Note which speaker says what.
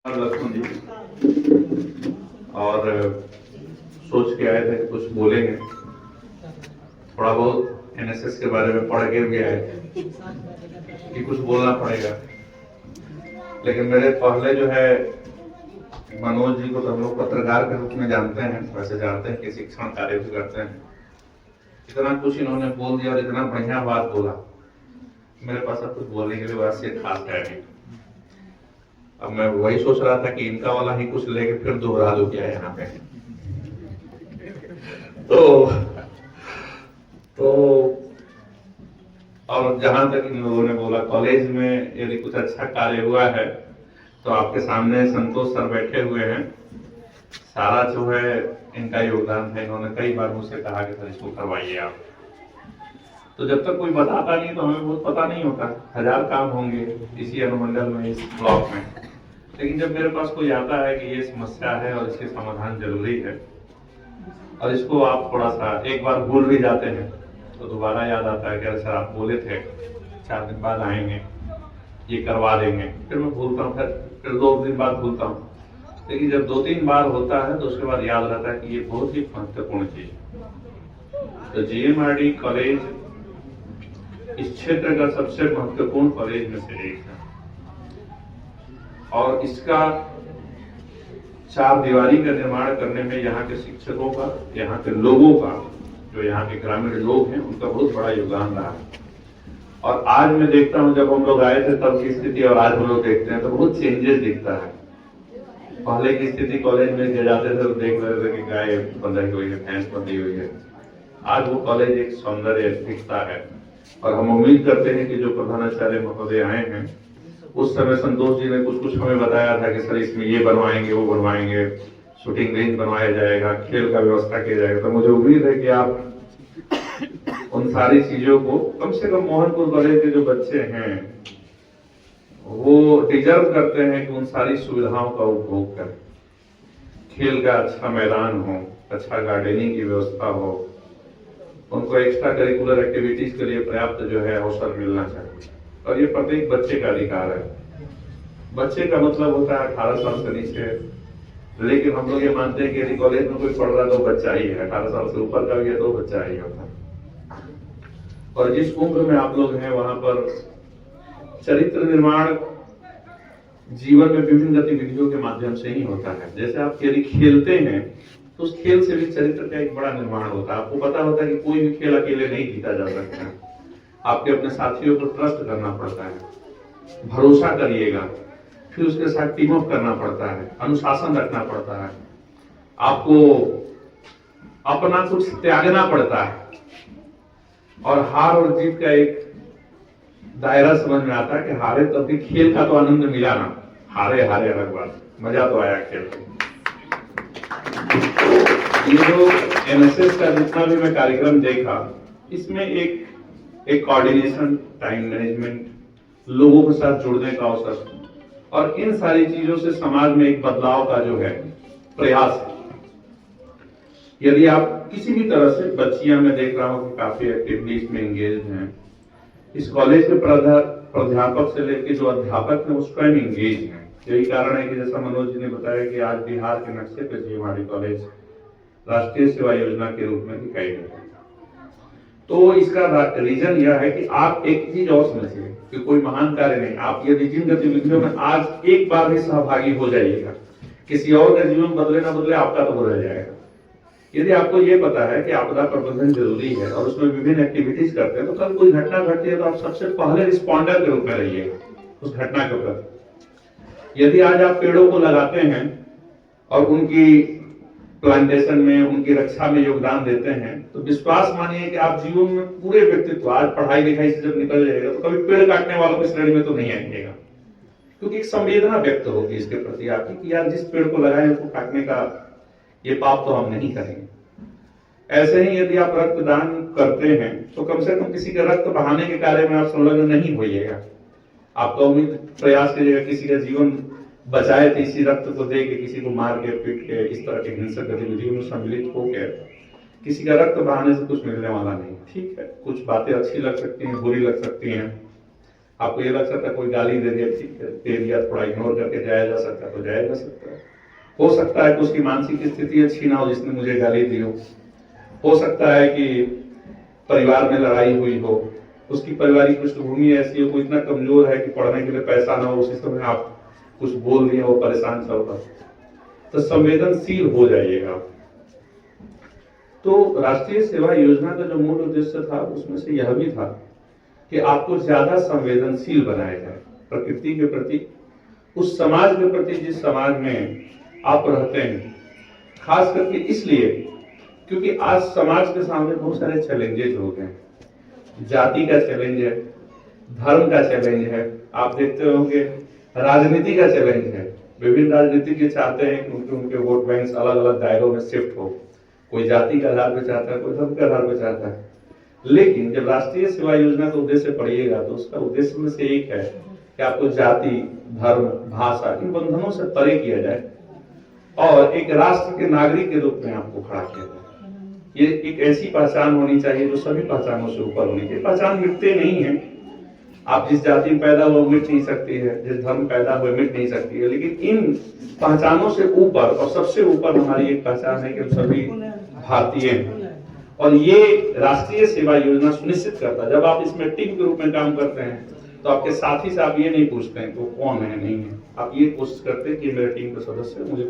Speaker 1: लक्ष्मण जी और सोच के आए थे कि कुछ बोलेंगे। थोड़ा बहुत एनएसएस के बारे में पढ़ के भी आए थे कि कुछ बोलना पड़ेगा, लेकिन मेरे पहले जो है मनोज जी को तो हम लोग पत्रकार के रूप में जानते हैं, वैसे जानते हैं कि शिक्षण कार्य भी करते हैं। इतना कुछ इन्होंने बोल दिया और इतना बढ़िया बात बोला, मेरे पास अब कुछ बोलने के लिए वैसे खास है नहीं। अब मैं वही सोच रहा था कि इनका वाला ही कुछ लेके फिर दोहरा दो क्या यहाँ पे। तो और जहां तक इन लोगों ने बोला कॉलेज में यदि कुछ अच्छा कार्य हुआ है तो आपके सामने संतोष सर बैठे हुए हैं। सारा जो है इनका योगदान है, इन्होंने कई बार मुझसे कहा कि सर इसको करवाइए आप। तो जब तक कोई बताता नहीं तो हमें बहुत पता नहीं होता, हजार काम होंगे इसी अनुमंडल में, इस ब्लॉक में। लेकिन जब मेरे पास कोई आता है कि ये समस्या है और इसके समाधान जरूरी है और इसको आप थोड़ा सा एक बार भूल भी जाते हैं तो दोबारा याद आता है कि अरे सर आप बोले थे 4 दिन बाद आएंगे, ये करवा देंगे, फिर मैं भूलता हूँ, फिर 2 दिन बाद भूलता हूँ। लेकिन जब 2-3 बार होता है तो उसके बाद याद रहता है कि ये बहुत ही महत्वपूर्ण चीज है। तो जीएमआरडी कॉलेज इस क्षेत्र का सबसे महत्वपूर्ण कॉलेज में से एक है और इसका 4 दीवारी का निर्माण करने में यहाँ के शिक्षकों का, यहाँ के लोगों का, जो यहाँ के ग्रामीण लोग हैं, उनका बहुत बड़ा योगदान रहा है। और आज मैं देखता हूँ, जब हम लोग आए थे तब की स्थिति और आज हम लोग देखते हैं तो बहुत चेंजेस दिखता है। पहले की स्थिति कॉलेज में जाते थे तो देख रहे थे कि गाय बंधी हुई है, भैंस बंधी हुई है। आज वो कॉलेज एक सौंदर्य दिखता है और हम उम्मीद करते हैं कि जो प्रधानाचार्य महोदय आए हैं उस समय संतोष जी ने कुछ हमें बताया था कि सर इसमें ये बनवाएंगे, वो बनवाएंगे, शूटिंग रेंज बनवाया जाएगा, खेल का व्यवस्था किया जाएगा। तो मुझे उम्मीद है कि आप उन सारी चीजों को, कम से कम मोहनपुर कॉलेज के जो बच्चे हैं वो डिजर्व करते हैं कि उन सारी सुविधाओं का उपभोग करें। खेल का अच्छा मैदान हो, अच्छा गार्डनिंग की व्यवस्था हो, उनको एक्स्ट्रा करिकुलर एक्टिविटीज के लिए पर्याप्त जो है अवसर मिलना चाहिए और ये प्रत्येक बच्चे का अधिकार है। बच्चे का मतलब होता है 18 साल से नीचे, लेकिन हम लोग ये मानते हैं कि यदि कॉलेज में कोई पढ़ रहा तो बच्चा ही है, 18 साल से ऊपर का भी है तो बच्चा ही होता है। और जिस उम्र में आप लोग हैं वहां पर चरित्र निर्माण जीवन में विभिन्न गतिविधियों के माध्यम से ही होता है। जैसे आप यदि खेलते हैं तो उस खेल से भी चरित्र का एक बड़ा निर्माण होता है। आपको पता होता है कि कोई भी खेल अकेले नहीं जीता जा सकता, आपके अपने साथियों पर ट्रस्ट करना पड़ता है, भरोसा करिएगा, फिर उसके साथ टीम अप करना पड़ता है, अनुशासन रखना पड़ता है, आपको अपना कुछ त्यागना पड़ता है और हार और जीत का एक दायरा समझ में आता है कि हारे तब भी खेल का तो आनंद मिला ना, हारे अलग बात, मजा तो आया खेल में। ये जो एनएसएस का जितना भी मैं कार्यक्रम देखा, इसमें एक कोऑर्डिनेशन, टाइम मैनेजमेंट, लोगों के साथ जुड़ने का अवसर और इन सारी चीजों से समाज में एक बदलाव का जो है प्रयास है। यदि आप किसी भी तरह से, बच्चियां मैं देख रहा हूं कि काफी एक्टिवली इसमें एंगेज हैं। इस कॉलेज के प्राध्यापक से लेकर जो अध्यापक हैं वो स्वयं एंगेज हैं। यही कारण है कि जैसा मनोज जी ने बताया कि आज बिहार के नक्शे पे जीएमआरडी कॉलेज राष्ट्रीय सेवा योजना के रूप में दिखाई देता है। तो इसका रीजन यह है कि आप एक चीज और समझिए कि कोई महान कार्य नहीं, आप यदि जिन गतिविधियों में आज एक बार भी सहभागी हो जाइएगा, किसी और का जीवन बदले ना बदले आपका तो बदल जाएगा। यदि आपको ये पता है कि आपदा प्रबंधन जरूरी है और उसमें विभिन्न एक्टिविटीज करते हैं, तो कल कोई घटना घटती है तो आप सबसे पहले रिस्पॉन्डर के रूप में रहिएगा उस घटना के प्रति। यदि आज आप पेड़ों को लगाते हैं और उनकी प्लांटेशन में, उनकी रक्षा में योगदान देते हैं, तो विश्वास मानिए कि आप जीवन में पूरे व्यक्तित्व, आज पढ़ाई लिखाई से जब निकल जाएगा तो कभी पेड़ काटने वालों की श्रेणी में तो नहीं आएंगे, क्योंकि एक संवेदना व्यक्त होगी इसके प्रति आपकी कि यार जिस पेड़ को लगाए उसको काटने का ये पाप तो हम नहीं करेंगे। ऐसे ही यदि आप रक्तदान करते हैं तो कम से कम किसी का रक्त बहाने के कार्य में आप संलग्न नहीं होइएगा। आपका उम्मीद प्रयास कीजिएगा किसी का जीवन बचाए थे इसी रक्त को दे के, किसी को मार के, पीट के, इस तरह की हिंसक गतिविधियों में सम्मिलित होकर किसी का रक्त बहाने से कुछ मिलने वाला नहीं। ठीक है, कुछ बातें अच्छी लग सकती हैं, बुरी लग सकती हैं, आपको ये लग सकता है कोई गाली दे दिया, ठीक है, दे दिया, थोड़ा इग्नोर करके जाया जा सकता है तो जाया जा सकता है। हो सकता है कि उसकी मानसिक स्थिति अच्छी ना हो जिसने मुझे गाली दी हो सकता है कि परिवार में लड़ाई हुई हो, उसकी पारिवारिक पृष्ठभूमि ऐसी हो, कोई इतना कमजोर है कि पढ़ने के लिए पैसा ना हो, उसी समय आप कुछ बोल दिए, वो परेशान चल रहा, तो संवेदनशील हो जाइएगा। तो राष्ट्रीय सेवा योजना का जो मूल उद्देश्य था उसमें से यह भी था कि आपको ज्यादा संवेदनशील बनाया जाए प्रकृति के प्रति, उस समाज के प्रति जिस समाज में आप रहते हैं। खास करके इसलिए क्योंकि आज समाज के सामने बहुत सारे चैलेंजेस हो गए। जाति का चैलेंज है, धर्म का चैलेंज है, आप देखते होंगे राजनीति का चैलेंज है। विभिन्न राजनीतिज्ञ चाहते हैं कि उनके वोट बैंक अलग अलग दायरों में शिफ्ट हो, कोई जाति के आधार पर चाहता है, कोई धर्म के आधार पर चाहता है। लेकिन जब राष्ट्रीय सेवा योजना का उद्देश्य पढ़िएगा तो उसका उद्देश्य में से एक है कि आपको जाति, धर्म, भाषा इन बंधनों से परे किया जाए और एक राष्ट्र के नागरिक के रूप में आपको खड़ा किया जाए। ये एक ऐसी पहचान होनी चाहिए जो सभी पहचानों से ऊपर होनी चाहिए। पहचान मिटते नहीं है, आप जिस जाति में पैदा हुए मिट नहीं सकती है, जिस धर्म पैदा हुए मिट नहीं सकती है, लेकिन इन पहचानों से ऊपर और सबसे ऊपर हमारी एक पहचान है कि हम सभी भारतीय हैं। और ये राष्ट्रीय सेवा योजना सुनिश्चित करता है, जब आप इसमें टीम के रूप में काम करते हैं तो आपके साथी से आप ये नहीं पूछते हैं कि वो कौन है नहीं है, आप ये कोशिश करते हैं कि मेरे टीम के सदस्य मुझे